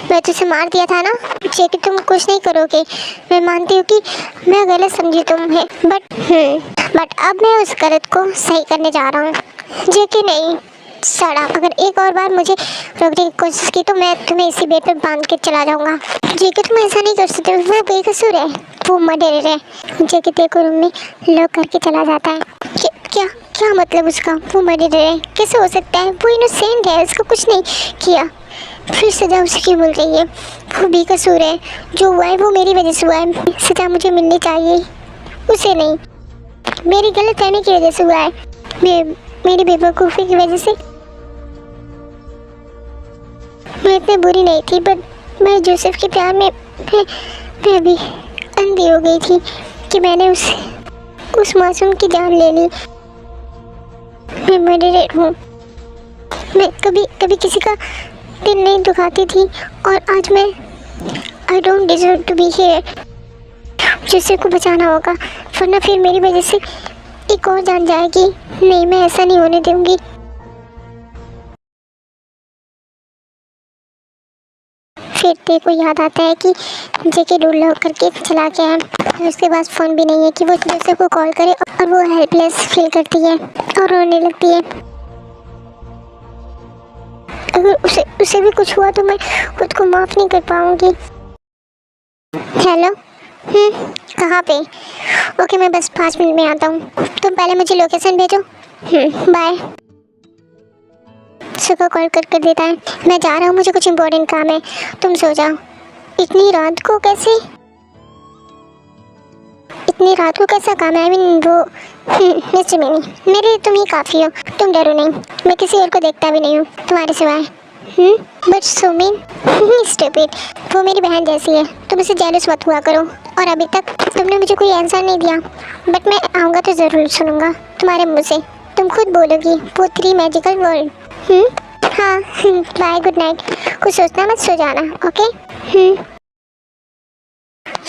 मैं तुझे मार दिया था ना, जेकी तुम कुछ नहीं करोगे। मैं मानती हूँ कि मैं गलत समझी तुम्हें, बट अब मैं उस गलत को सही करने जा रहा हूँ। जेकी नहीं, सड़ा, अगर एक और बार मुझे रोकने की कोशिश की तो मैं तुम्हें इसी बेड पर बांध के चला जाऊँगा। जेकी तुम ऐसा नहीं कर सकते, वो बेकसूर है, वो मर्डरर है। जेकी तेरे को रूम में लॉक करके चला जाता है। क्या क्या मतलब उसका? वो मर्डरर है कैसे हो सकता है? वो इनोसेंट है, उसको कुछ नहीं किया, फिर सजा उसे क्यों मिल रही है? वो बेकसूर है, जो हुआ है वो मेरी वजह से हुआ है, सजा मुझे मिलनी चाहिए, उसे नहीं। मेरी गलतफहमी की वजह से हुआ है, मेरी बेवकूफ़ी की वजह से। मैं इतनी बुरी नहीं थी, बट मैं जोसेफ के प्यार में मैं भी अंधी हो गई थी कि मैंने उस मासूम की जान ले ली। मैं मर्डरर हूँ। मैं कभी किसी का दिल नहीं दुखाती थी, और आज मैं I don't deserve to be here. Joseph को बचाना होगा, वरना फिर मेरी वजह से एक और जान जाएगी। नहीं, मैं ऐसा नहीं होने दूंगी। फिर तेरे को याद आता है कि जेके डोर लॉक करके चला गया है। उसके पास फ़ोन भी नहीं है कि वो जोसेफ को कॉल करे, और वो हेल्पलेस फील करती है और रोने लगती है। अगर उसे भी कुछ हुआ तो मैं खुद को माफ़ नहीं कर पाऊंगी। हेलो, कहाँ पे? ओके, मैं बस 5 मिनट में आता हूँ। तुम पहले मुझे लोकेशन भेजो। बाय। सुबह कॉल कर देता है। मैं जा रहा हूँ, मुझे कुछ इम्पोर्टेंट काम है, तुम सो जाओ। इतनी रात को कैसे? इतनी रात को कैसा काम है? आई मीन वो मिस्टर मिनी, मेरे लिए तुम ही काफ़ी हो, तुम डरो नहीं। मैं किसी और को देखता भी नहीं हूँ तुम्हारे सिवाय। बट सुमिन स्टूपिड, वो मेरी बहन जैसी है, तुम उसे जेलस मत हुआ करो। और अभी तक तुमने मुझे कोई आंसर नहीं दिया, बट मैं आऊँगा तो ज़रूर सुनूंगा तुम्हारे मुँह से। तुम खुद बोलोगी वो 3 मैजिकल वर्ड। हाँ, बाय, गुड नाइट। कुछ सोचना मत, सो जाना, ओके?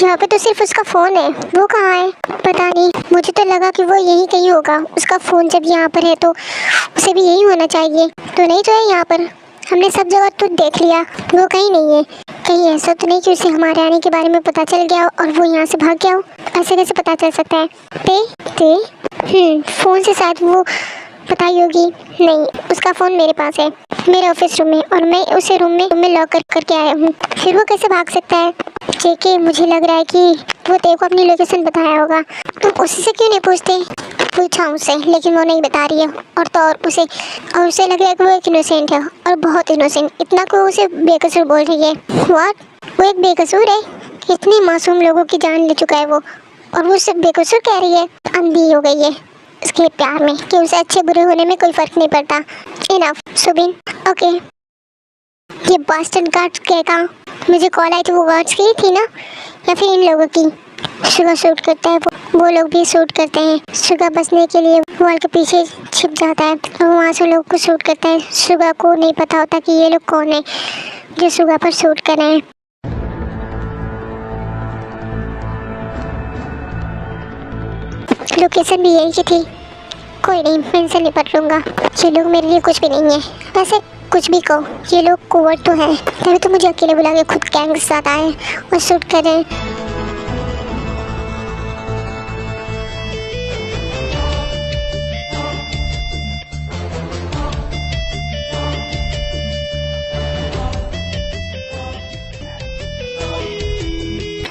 यहाँ पे तो सिर्फ उसका फ़ोन है, वो कहाँ है पता नहीं। मुझे तो लगा कि वो यहीं कहीं होगा। उसका फ़ोन जब यहाँ पर है तो उसे भी यही होना चाहिए। तो नहीं तो है यहाँ पर, हमने सब जगह तो देख लिया, वो कहीं नहीं है। कहीं ऐसा तो नहीं कि उसे हमारे आने के बारे में पता चल गया हो और वो यहाँ से भाग गया हो? ऐसे कैसे पता चल सकता है? फ़ोन से शायद वो पता ही होगी। नहीं, उसका फ़ोन मेरे पास है, मेरे ऑफिस रूम में, और मैं उसे रूम में लॉक करके आया हूँ। फिर वो कैसे भाग सकता है? जेके, मुझे लग रहा है कि वो तेरे को अपनी लोकेशन बताया होगा। तुम उसी से क्यों नहीं पूछते? पूछा उससे, लेकिन वो नहीं बता रही है। और तो और उसे लग रहा है कि वो एक इनोसेंट है, और बहुत इनोसेंट, इतना को उसे बेकसूर बोल रही है। व्हाट? वो एक बेकसूर है? इतने मासूम लोगों की जान ले चुका है वो, और वो उसे बेकसूर कह रही है? अंधी हो गई है उसके प्यार में कि उसे अच्छे बुरे होने में कोई फ़र्क नहीं पड़ता। Enough Subin, okay. ये बास्टर्ड गार्ड्स कहेगा, मुझे कॉल आई थी, वो गार्ड्स की थी ना, या फिर इन लोगों की? सुगा शूट करता है, वो लोग भी शूट करते हैं। सुगा बचने के लिए वॉल के पीछे छिप जाता है, और वहाँ से लोग को शूट करता है। सुगा को नहीं पता होता कि ये लोग कौन है जो सुगा पर शूट कर रहे हैं। लोकेशन भी यही की थी। कोई नहीं, मैं इनसे निपट लूँगा। ये लोग मेरे लिए कुछ भी नहीं है। वैसे कुछ भी कहो, ये लोग कोवर्ट तो हैं, तभी तो मुझे अकेले बुला के खुद गैंग के साथ आए और शूट कर रहे हैं।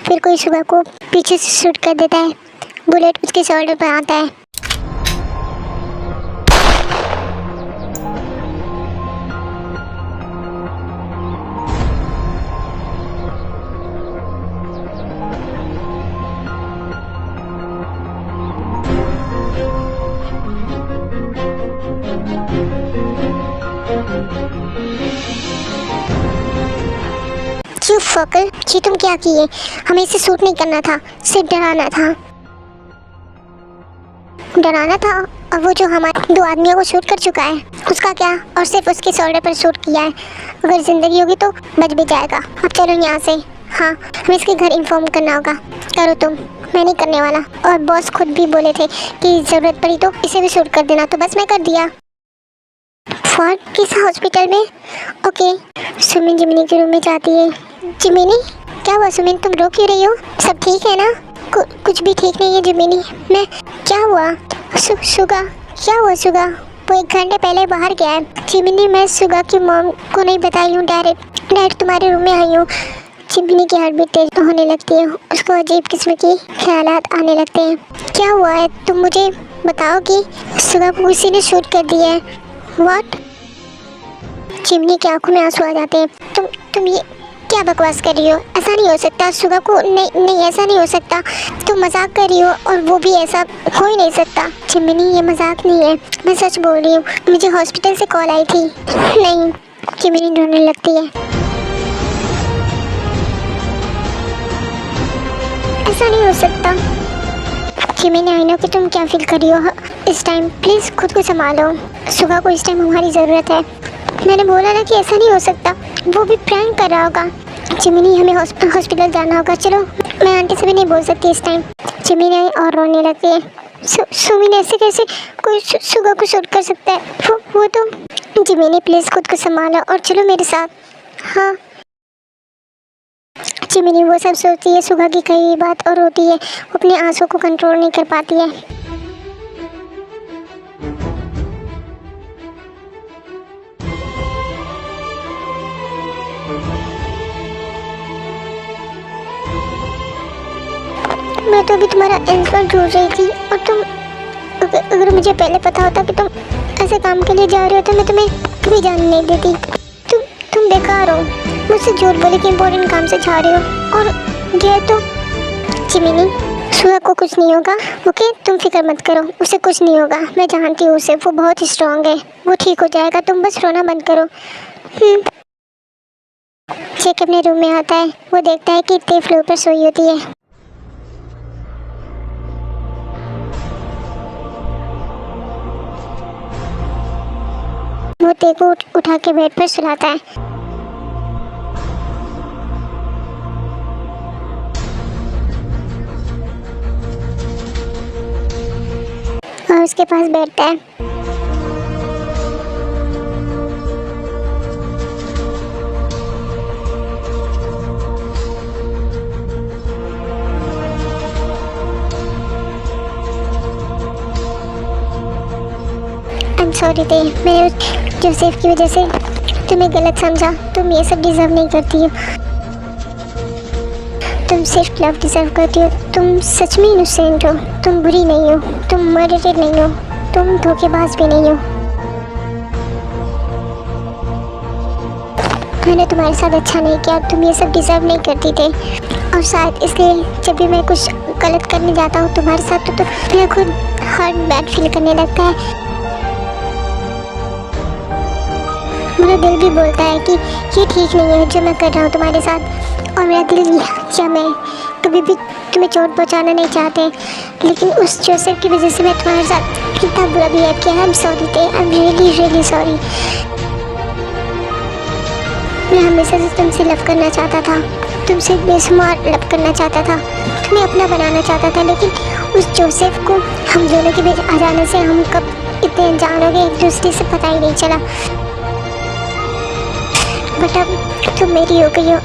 फिर कोई सुबह को पीछे से शूट कर देता है, बुलेट उसके शोल्डर पर आता है। You fucker, ये तुम क्या किए? हमें इसे शूट नहीं करना था, सिर्फ डराना था। और वो जो हमारे 2 आदमियों को शूट कर चुका है, उसका क्या? और सिर्फ उसके शोल्डर पर शूट किया है। अगर जिंदगी होगी तो बच भी जाएगा। अब चलो यहाँ से। हाँ, हमें इसके घर इन्फॉर्म करना होगा। करो तुम, मैं नहीं करने वाला। और बॉस खुद भी बोले थे कि ज़रूरत पड़ी तो इसे भी शूट कर देना, तो बस मैं कर दिया। फॉर किस हॉस्पिटल में? ओके। सुमिन जिमिनी के रूम में जाती है। जिमिनी, क्या हुआ सुमिन, तुम रो क्यों रही हो? सब ठीक है ना? कुछ भी ठीक नहीं है जिमिनी। मैं, क्या हुआ? सुगा, क्या हुआ सुगा? वो 1 घंटे पहले बाहर गया है। जिमिनी, मैं सुगा की मॉम को नहीं बताई हूँ, डायरेक्ट तुम्हारे रूम में आई हूँ। जिमिनी की हार्ट बीट तेज होने लगती है, उसको अजीब किस्म के ख्यालात आने लगते हैं। क्या हुआ है, तुम मुझे बताओ कि सुगा को किसी ने शूट कर दिया है। व्हाट? जिमिनी की आंखों में आंसू आ जाते हैं। तुम ये क्या बकवास कर रही हो? ऐसा नहीं हो सकता सुगा को, नहीं ऐसा नहीं हो सकता। तुम मजाक कर रही हो, और वो भी ऐसा हो ही नहीं सकता। जिमिनी, ये मजाक नहीं है, मैं सच बोल रही हूँ। मुझे हॉस्पिटल से कॉल आई थी। नहीं। जिमिनी रोने लगती है। ऐसा नहीं हो सकता। जिमिनी, आई नो कि तुम क्या फील कर रही हो इस टाइम। प्लीज़ खुद को संभालो। सुगा को इस टाइम हमारी ज़रूरत है। मैंने बोला ना कि ऐसा नहीं हो सकता, वो भी प्रैंक कर रहा होगा। जिमिनी, हमें हॉस्पिटल जाना होगा। चलो, मैं आंटी से भी नहीं बोल सकती इस टाइम। जिमिनी और रोने लगती है। सुमिन, ऐसे कैसे कोई सुगा को शूट कर सकता है? वो तो। जिमिनी, प्लीज़ खुद को संभालो और चलो मेरे साथ। हाँ। जिमिनी वो सब सोचती है, सुगा की कई बात, और रोती है। वो अपने आंसू को कंट्रोल नहीं कर पाती है। मैं तो अभी तुम्हारा आंसर ढूंढ रही थी, और तुम, अगर मुझे पहले पता होता कि तुम ऐसे काम के लिए जा रहे हो तो मैं तुम्हें कभी जाने नहीं देती। तुम बेकार हो। मुझसे झूठ बोले कि इम्पोर्टेंट काम से जा रहे हो, और गए तो। जिमिनी, सुगा को कुछ नहीं होगा, ओके? तुम फिक्र मत करो, उसे कुछ नहीं होगा। मैं जानती हूँ उसे, वो बहुत ही स्ट्रांग है, वो ठीक हो जाएगा। तुम बस रोना बंद करो। जेक अपने रूम में आता है। वो देखता है कि ते फ्लोर पर सोई होती है। वो ते को उठा के बेड पर सुलाता है। और उसके पास बैठता है। सॉरी ते, मैंने जोसेफ की वजह से तुम्हें गलत समझा। तुम ये सब डिज़र्व नहीं करती हो। तुम सिर्फ लव डिज़र्व करती हो। तुम सच में इनोसेंट हो। तुम बुरी नहीं हो, तुम मर्डरेड नहीं हो, तुम धोखेबाज भी नहीं हो। मैंने तुम्हारे साथ अच्छा नहीं किया, तुम ये सब डिज़र्व नहीं करती थे। और शायद इसलिए जब भी मैं कुछ गलत करने जाता हूँ तुम्हारे साथ तो मैं खुद हर्ट बैड फील करने लगता है। मेरा दिल भी बोलता है कि ये ठीक नहीं है जो मैं कर रहा हूँ तुम्हारे साथ। और मेरा दिल, जब मैं कभी भी तुम्हें चोट पहुँचाना नहीं चाहते, लेकिन उस जोसेफ की वजह से मैं तुम्हारे साथ कितना बुरा बिहेव किया। आई एम सॉरी ते, I am really really sorry. मैं हमेशा से तुमसे लव करना चाहता था, तुमसे बेशुमार लव करना चाहता था, तुम्हें अपना बनाना चाहता था। लेकिन उस जोसेफ को हम दोनों के बीच आ जाने से हम कब इतने अनजान हो गए एक दूसरे से, पता ही नहीं चला। बट अब तुम मेरी हो गई हो।